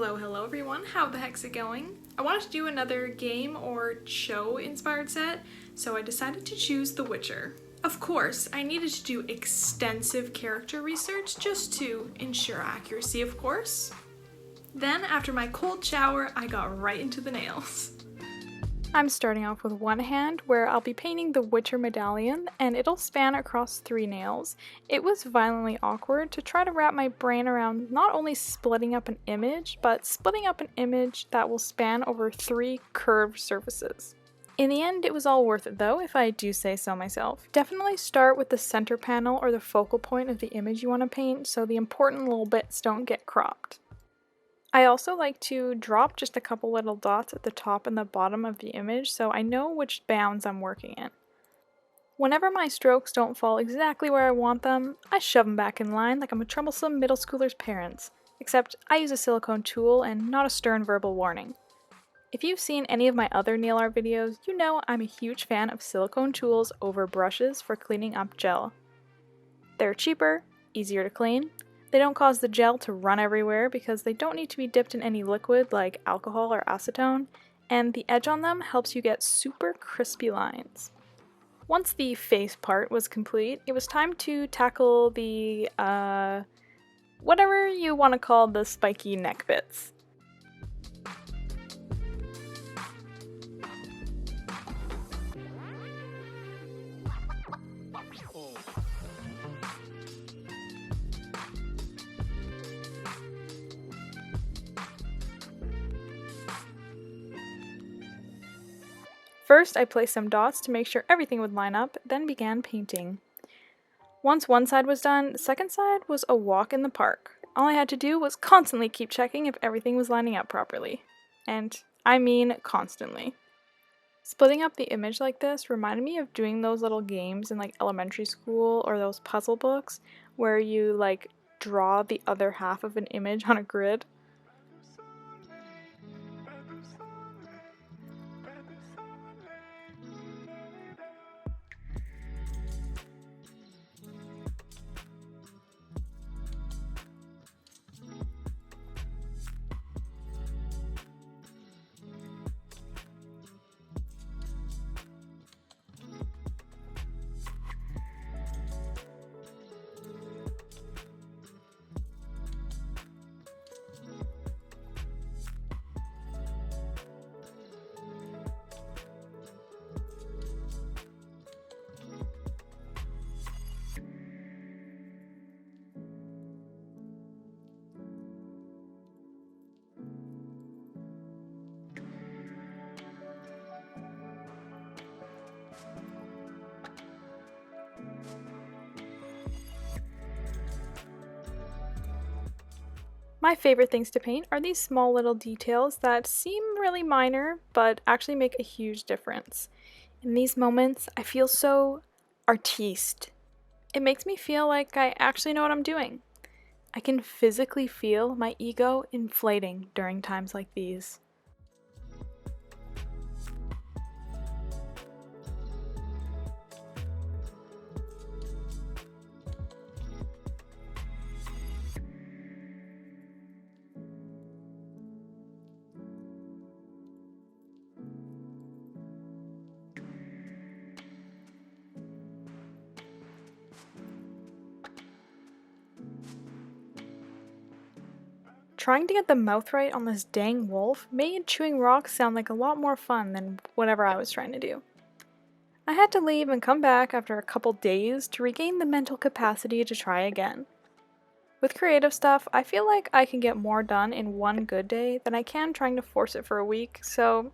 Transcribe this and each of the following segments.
Hello everyone, how the heck's it going? I wanted to do another game or show inspired set, so I decided to choose The Witcher. Of course, I needed to do extensive character research just to ensure accuracy, of course. Then, after my cold shower, I got right into the nails. I'm starting off with one hand where I'll be painting the Witcher medallion and it'll span across 3 nails. It was violently awkward to try to wrap my brain around not only splitting up an image, but splitting up an image that will span over 3 curved surfaces. In the end, it was all worth it though, if I do say so myself. Definitely start with the center panel or the focal point of the image you want to paint so the important little bits don't get cropped. I also like to drop just a couple little dots at the top and the bottom of the image so I know which bounds I'm working in. Whenever my strokes don't fall exactly where I want them, I shove them back in line like I'm a troublesome middle schooler's parents, except I use a silicone tool and not a stern verbal warning. If you've seen any of my other nail art videos, you know I'm a huge fan of silicone tools over brushes for cleaning up gel. They're cheaper, easier to clean, they don't cause the gel to run everywhere because they don't need to be dipped in any liquid like alcohol or acetone, and the edge on them helps you get super crispy lines. Once the face part was complete, it was time to tackle the, whatever you want to call the spiky neck bits. First, I placed some dots to make sure everything would line up, then began painting. Once one side was done, the second side was a walk in the park. All I had to do was constantly keep checking if everything was lining up properly. And I mean constantly. Splitting up the image like this reminded me of doing those little games in like elementary school or those puzzle books where you like draw the other half of an image on a grid. My favorite things to paint are these small little details that seem really minor, but actually make a huge difference. In these moments, I feel so artiste. It makes me feel like I actually know what I'm doing. I can physically feel my ego inflating during times like these. Trying to get the mouth right on this dang wolf made chewing rocks sound like a lot more fun than whatever I was trying to do. I had to leave and come back after a couple days to regain the mental capacity to try again. With creative stuff, I feel like I can get more done in one good day than I can trying to force it for a week, so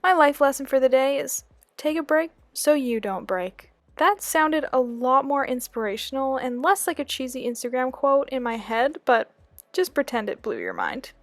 my life lesson for the day is take a break so you don't break. That sounded a lot more inspirational and less like a cheesy Instagram quote in my head, but just pretend it blew your mind.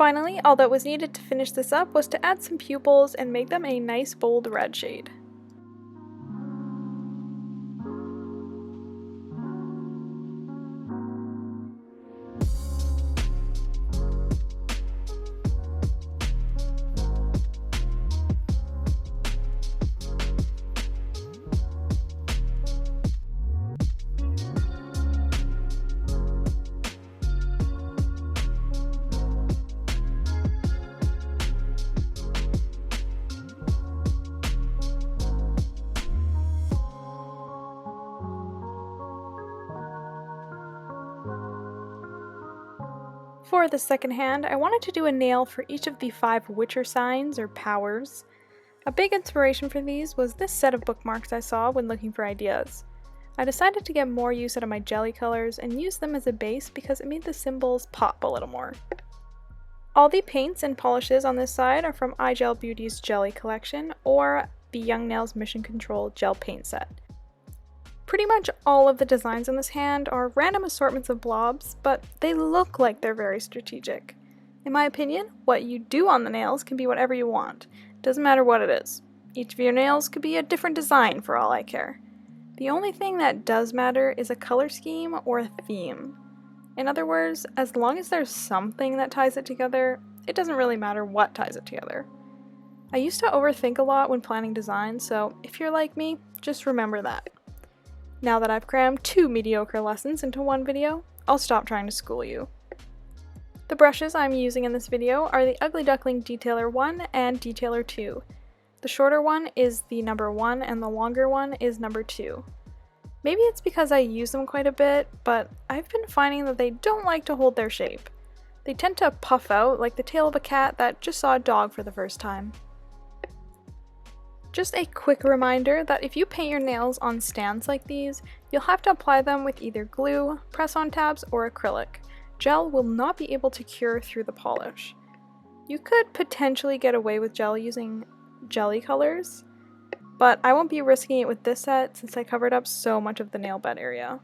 Finally, all that was needed to finish this up was to add some pupils and make them a nice bold red shade. For the second hand, I wanted to do a nail for each of the 5 Witcher signs or powers. A big inspiration for these was this set of bookmarks I saw when looking for ideas. I decided to get more use out of my jelly colors and use them as a base because it made the symbols pop a little more. All the paints and polishes on this side are from iGel Beauty's Jelly collection or the Young Nails Mission Control gel paint set. Pretty much all of the designs on this hand are random assortments of blobs, but they look like they're very strategic. In my opinion, what you do on the nails can be whatever you want. Doesn't matter what it is. Each of your nails could be a different design for all I care. The only thing that does matter is a color scheme or a theme. In other words, as long as there's something that ties it together, it doesn't really matter what ties it together. I used to overthink a lot when planning designs, so if you're like me, just remember that. Now that I've crammed 2 mediocre lessons into one video, I'll stop trying to school you. The brushes I'm using in this video are the Ugly Duckling Detailer 1 and Detailer 2. The shorter one is the number 1 and the longer one is number 2. Maybe it's because I use them quite a bit, but I've been finding that they don't like to hold their shape. They tend to puff out like the tail of a cat that just saw a dog for the first time. Just a quick reminder that if you paint your nails on stands like these, you'll have to apply them with either glue, press-on tabs, or acrylic. Gel will not be able to cure through the polish. You could potentially get away with gel using jelly colors, but I won't be risking it with this set since I covered up so much of the nail bed area.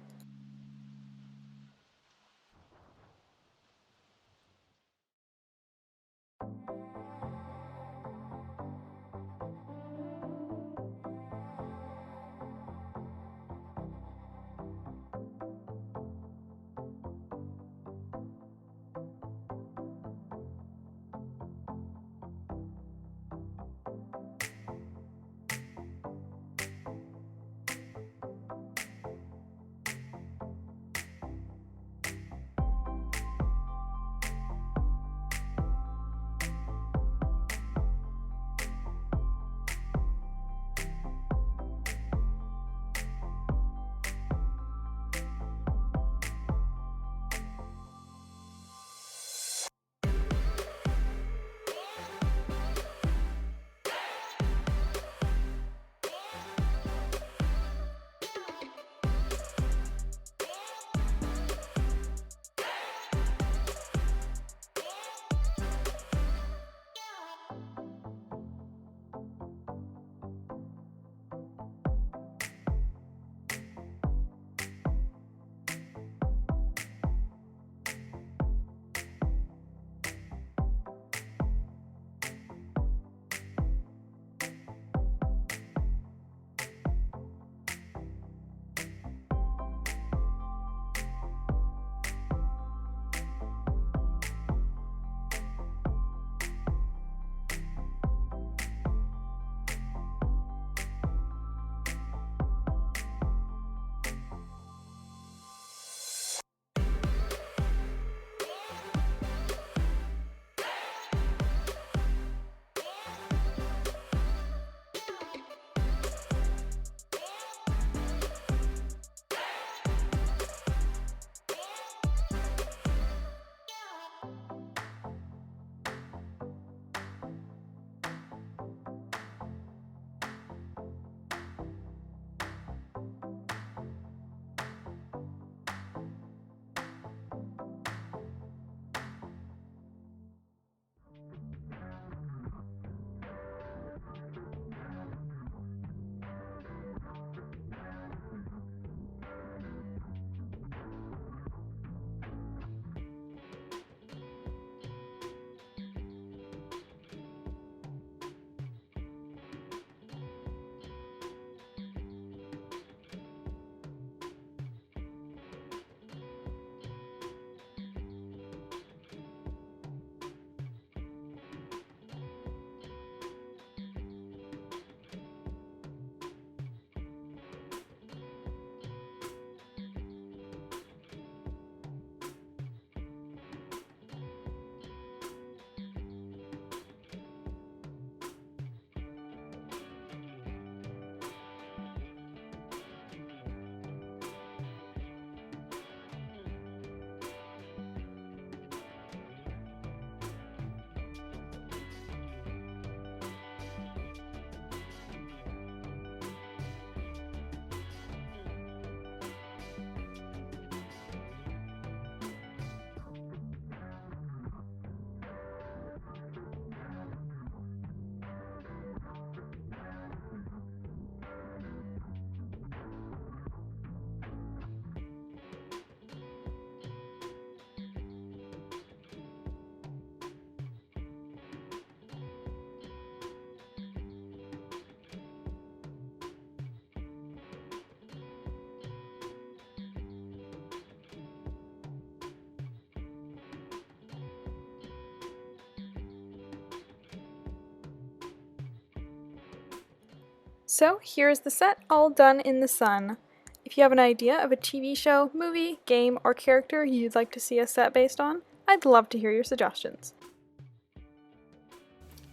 So here's the set all done in the sun. If you have an idea of a TV show, movie, game, or character you'd like to see a set based on, I'd love to hear your suggestions.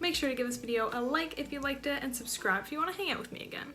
Make sure to give this video a like if you liked it and subscribe if you want to hang out with me again.